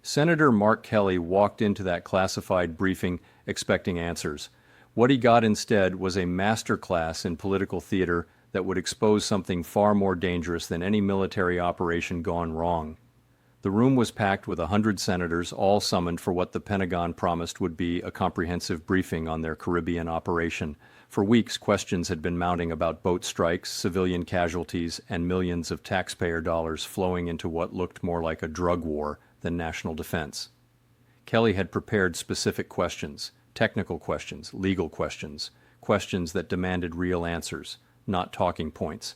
Senator Mark Kelly walked into that classified briefing expecting answers. What he got instead was a master class in political theater that would expose something far more dangerous than any military operation gone wrong. The room was packed with 100 senators, all summoned for what the Pentagon promised would be a comprehensive briefing on their Caribbean operation. For weeks, questions had been mounting about boat strikes, civilian casualties, and millions of taxpayer dollars flowing into what looked more like a drug war than national defense. Kelly had prepared specific questions, technical questions, legal questions, questions that demanded real answers, not talking points.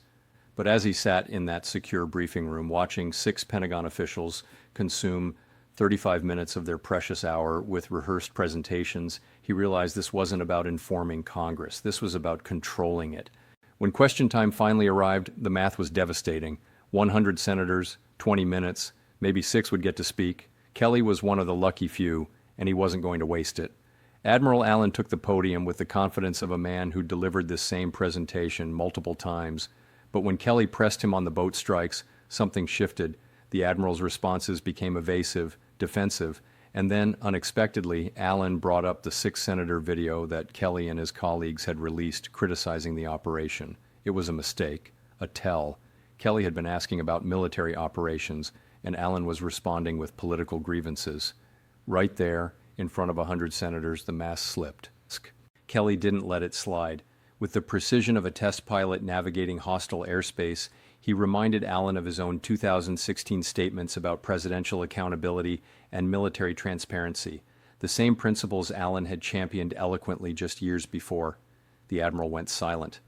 But as he sat in that secure briefing room watching 6 Pentagon officials consume 35 minutes of their precious hour with rehearsed presentations, he realized this wasn't about informing Congress. This was about controlling it. When question time finally arrived, the math was devastating. 100 senators, 20 minutes, maybe 6 would get to speak. Kelly was one of the lucky few, and he wasn't going to waste it. Admiral Allen took the podium with the confidence of a man who delivered this same presentation multiple times. But when Kelly pressed him on the boat strikes, something shifted. The admiral's responses became evasive, defensive, and then, unexpectedly, Allen brought up the 6-senator video that Kelly and his colleagues had released criticizing the operation. It was a mistake, a tell. Kelly had been asking about military operations, and Allen was responding with political grievances. Right there, in front of 100 senators, the mask slipped. Kelly didn't let it slide. With the precision of a test pilot navigating hostile airspace, he reminded Allen of his own 2016 statements about presidential accountability and military transparency, the same principles Allen had championed eloquently just years before. The admiral went silent.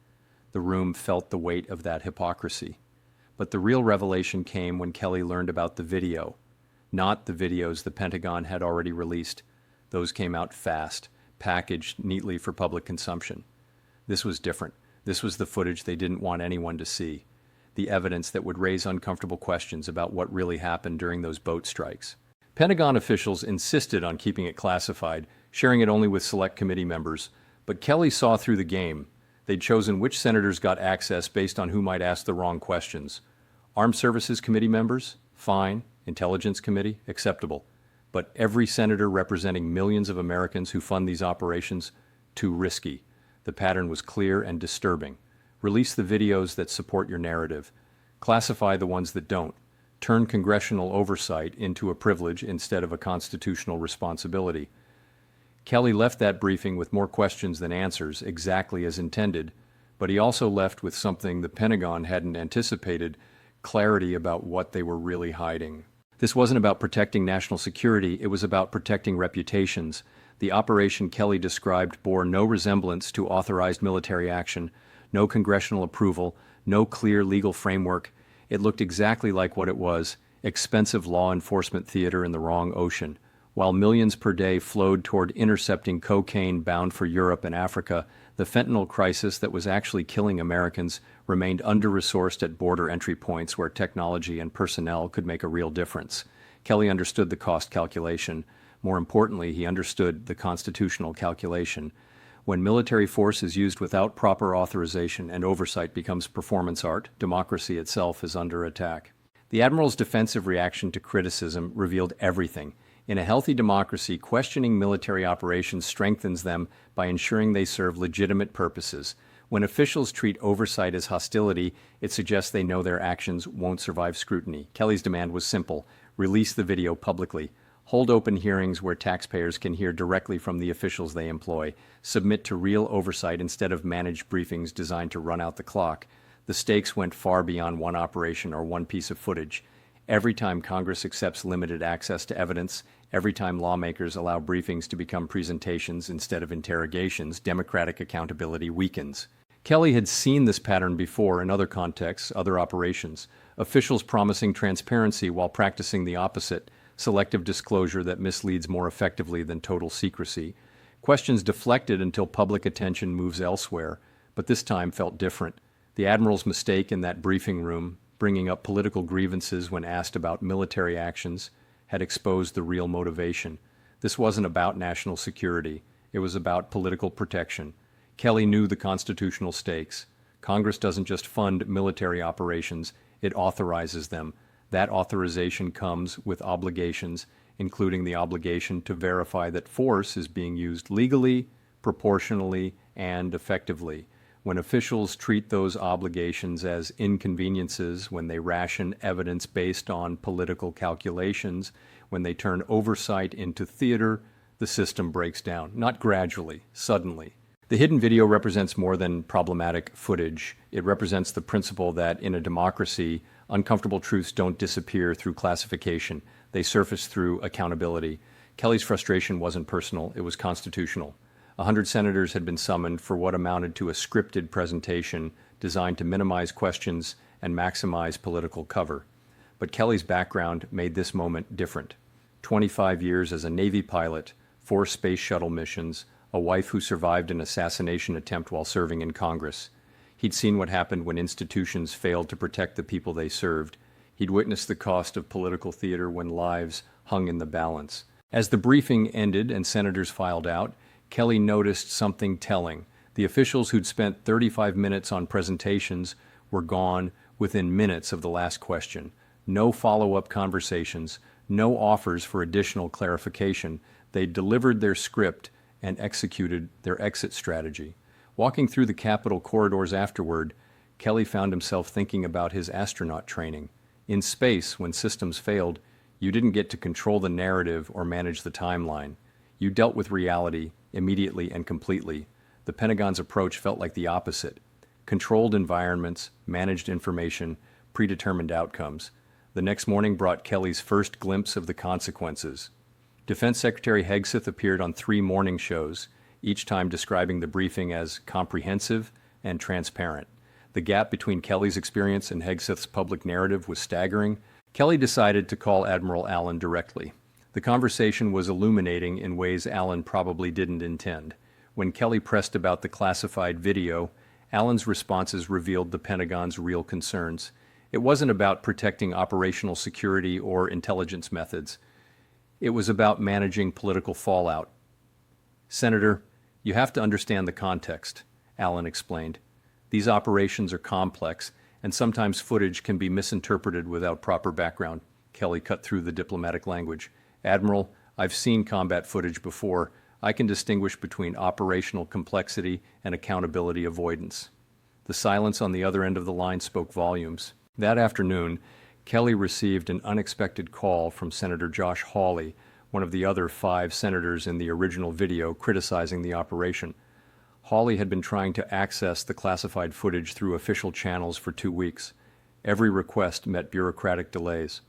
The room felt the weight of that hypocrisy. But the real revelation came when Kelly learned about the video. Not the videos the Pentagon had already released. Those came out fast, packaged neatly for public consumption. This was different. This was the footage they didn't want anyone to see. The evidence that would raise uncomfortable questions about what really happened during those boat strikes. Pentagon officials insisted on keeping it classified, sharing it only with select committee members. But Kelly saw through the game. They'd chosen which senators got access based on who might ask the wrong questions. Armed Services Committee members? Fine. Intelligence Committee? Acceptable. But every senator representing millions of Americans who fund these operations? Too risky. The pattern was clear and disturbing. Release the videos that support your narrative. Classify the ones that don't. Turn congressional oversight into a privilege instead of a constitutional responsibility. Kelly left that briefing with more questions than answers, exactly as intended, but he also left with something the Pentagon hadn't anticipated: clarity about what they were really hiding. This wasn't about protecting national security, it was about protecting reputations. The operation Kelly described bore no resemblance to authorized military action, no congressional approval, no clear legal framework. It looked exactly like what it was: expensive law enforcement theater in the wrong ocean. While millions per day flowed toward intercepting cocaine bound for Europe and Africa, the fentanyl crisis that was actually killing Americans remained under-resourced at border entry points where technology and personnel could make a real difference. Kelly understood the cost calculation. More importantly, he understood the constitutional calculation. When military force is used without proper authorization and oversight becomes performance art, democracy itself is under attack. The admiral's defensive reaction to criticism revealed everything. In a healthy democracy, questioning military operations strengthens them by ensuring they serve legitimate purposes. When officials treat oversight as hostility, it suggests they know their actions won't survive scrutiny. Kelly's demand was simple: release the video publicly. Hold open hearings where taxpayers can hear directly from the officials they employ. Submit to real oversight instead of managed briefings designed to run out the clock. The stakes went far beyond one operation or one piece of footage. Every time Congress accepts limited access to evidence, every time lawmakers allow briefings to become presentations instead of interrogations, democratic accountability weakens. Kelly had seen this pattern before in other contexts, other operations. Officials promising transparency while practicing the opposite: selective disclosure that misleads more effectively than total secrecy. Questions deflected until public attention moves elsewhere, but this time felt different. The admiral's mistake in that briefing room, bringing up political grievances when asked about military actions, had exposed the real motivation. This wasn't about national security. It was about political protection. Kelly knew the constitutional stakes. Congress doesn't just fund military operations, it authorizes them. That authorization comes with obligations, including the obligation to verify that force is being used legally, proportionally, and effectively. When officials treat those obligations as inconveniences, when they ration evidence based on political calculations, when they turn oversight into theater, the system breaks down, not gradually, suddenly. The hidden video represents more than problematic footage. It represents the principle that in a democracy, uncomfortable truths don't disappear through classification. They surface through accountability. Kelly's frustration wasn't personal, it was constitutional. 100 senators had been summoned for what amounted to a scripted presentation designed to minimize questions and maximize political cover. But Kelly's background made this moment different. 25 years as a Navy pilot, 4 space shuttle missions, a wife who survived an assassination attempt while serving in Congress. He'd seen what happened when institutions failed to protect the people they served. He'd witnessed the cost of political theater when lives hung in the balance. As the briefing ended and senators filed out, Kelly noticed something telling. The officials who'd spent 35 minutes on presentations were gone within minutes of the last question. No follow-up conversations, no offers for additional clarification. They delivered their script and executed their exit strategy. Walking through the Capitol corridors afterward, Kelly found himself thinking about his astronaut training. In space, when systems failed, you didn't get to control the narrative or manage the timeline. You dealt with reality immediately and completely. The Pentagon's approach felt like the opposite. Controlled environments, managed information, predetermined outcomes. The next morning brought Kelly's first glimpse of the consequences. Defense Secretary Hegseth appeared on 3 morning shows, each time describing the briefing as comprehensive and transparent. The gap between Kelly's experience and Hegseth's public narrative was staggering. Kelly decided to call Admiral Allen directly. The conversation was illuminating in ways Allen probably didn't intend. When Kelly pressed about the classified video, Allen's responses revealed the Pentagon's real concerns. It wasn't about protecting operational security or intelligence methods. It was about managing political fallout. "Senator, you have to understand the context," Allen explained. "These operations are complex, and sometimes footage can be misinterpreted without proper background." Kelly cut through the diplomatic language. "Admiral, I've seen combat footage before. I can distinguish between operational complexity and accountability avoidance." The silence on the other end of the line spoke volumes. That afternoon, Kelly received an unexpected call from Senator Josh Hawley, one of the other 5 senators in the original video criticizing the operation. Hawley had been trying to access the classified footage through official channels for 2 weeks. Every request met bureaucratic delays.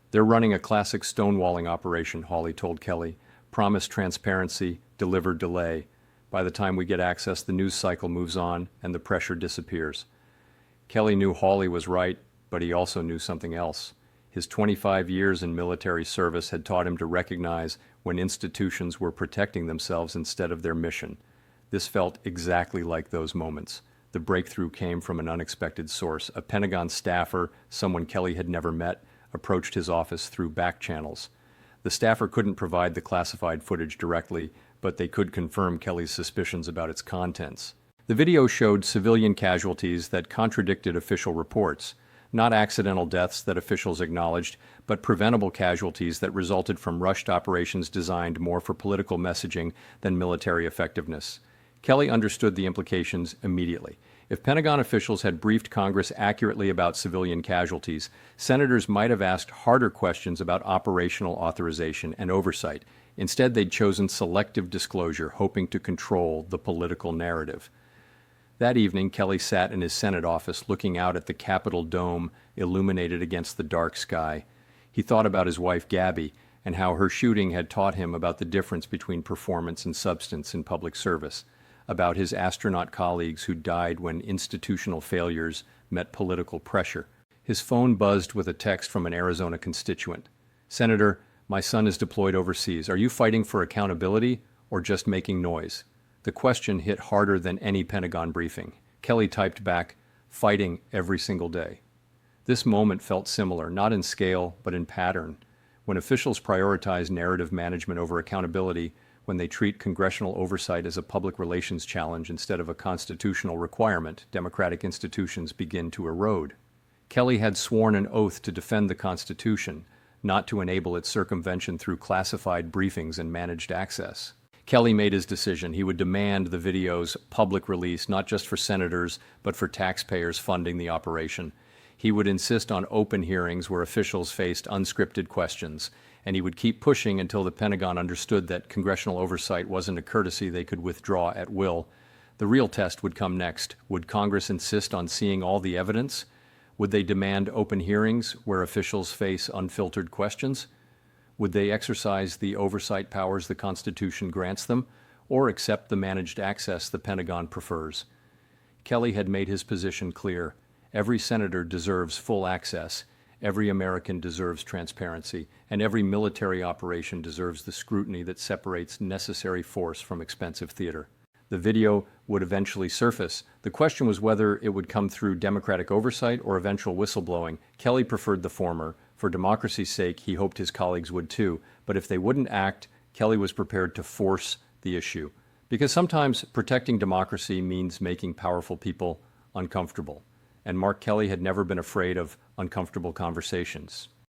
"They're running a classic stonewalling operation," Hawley told Kelly. "Promise transparency, deliver delay. By the time we get access, the news cycle moves on and the pressure disappears." Kelly knew Hawley was right, but he also knew something else. His 25 years in military service had taught him to recognize when institutions were protecting themselves instead of their mission. This felt exactly like those moments. The breakthrough came from an unexpected source. A Pentagon staffer, someone Kelly had never met, approached his office through back channels. The staffer couldn't provide the classified footage directly, but they could confirm Kelly's suspicions about its contents. The video showed civilian casualties that contradicted official reports. Not accidental deaths that officials acknowledged, but preventable casualties that resulted from rushed operations designed more for political messaging than military effectiveness. Kelly understood the implications immediately. If Pentagon officials had briefed Congress accurately about civilian casualties, senators might have asked harder questions about operational authorization and oversight. Instead, they'd chosen selective disclosure, hoping to control the political narrative. That evening, Kelly sat in his Senate office looking out at the Capitol dome illuminated against the dark sky. He thought about his wife, Gabby, and how her shooting had taught him about the difference between performance and substance in public service, about his astronaut colleagues who died when institutional failures met political pressure. His phone buzzed with a text from an Arizona constituent. "Senator, my son is deployed overseas. Are you fighting for accountability or just making noise?" The question hit harder than any Pentagon briefing. Kelly typed back, "Fighting every single day." This moment felt similar, not in scale, but in pattern. When officials prioritize narrative management over accountability, when they treat congressional oversight as a public relations challenge instead of a constitutional requirement, democratic institutions begin to erode. Kelly had sworn an oath to defend the Constitution, not to enable its circumvention through classified briefings and managed access. Kelly made his decision. He would demand the video's public release, not just for senators, but for taxpayers funding the operation. He would insist on open hearings where officials faced unscripted questions, and he would keep pushing until the Pentagon understood that congressional oversight wasn't a courtesy they could withdraw at will. The real test would come next. Would Congress insist on seeing all the evidence? Would they demand open hearings where officials face unfiltered questions? Would they exercise the oversight powers the Constitution grants them, or accept the managed access the Pentagon prefers? Kelly had made his position clear. Every senator deserves full access, every American deserves transparency, and every military operation deserves the scrutiny that separates necessary force from expensive theater. The video would eventually surface. The question was whether it would come through Democratic oversight or eventual whistleblowing. Kelly preferred the former. For democracy's sake, he hoped his colleagues would too. But if they wouldn't act, Kelly was prepared to force the issue. Because sometimes protecting democracy means making powerful people uncomfortable. And Mark Kelly had never been afraid of uncomfortable conversations.